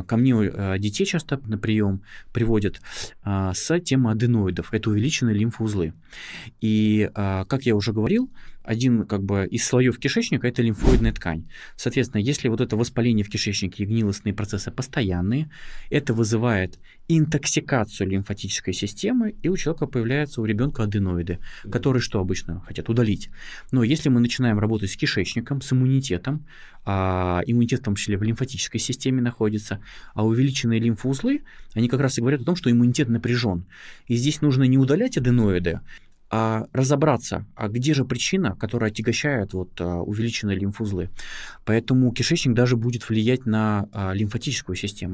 Ко мне детей часто на прием приводят с темой аденоидов. Это увеличенные лимфоузлы. И, как я уже говорил, один из слоев кишечника – это лимфоидная ткань. Соответственно, если вот это воспаление в кишечнике и гнилостные процессы постоянные, это вызывает интоксикацию лимфатической системы, и у человека появляются у ребенка аденоиды, которые что обычно хотят удалить. Но если мы начинаем работать с кишечником, с иммунитетом, иммунитет в том числе в лимфатической системе находится, а увеличенные лимфоузлы, они как раз и говорят о том, что иммунитет напряжен. И здесь нужно не удалять аденоиды, а разобраться, а где же причина, которая отягощает увеличенные лимфоузлы. Поэтому кишечник даже будет влиять на лимфатическую систему.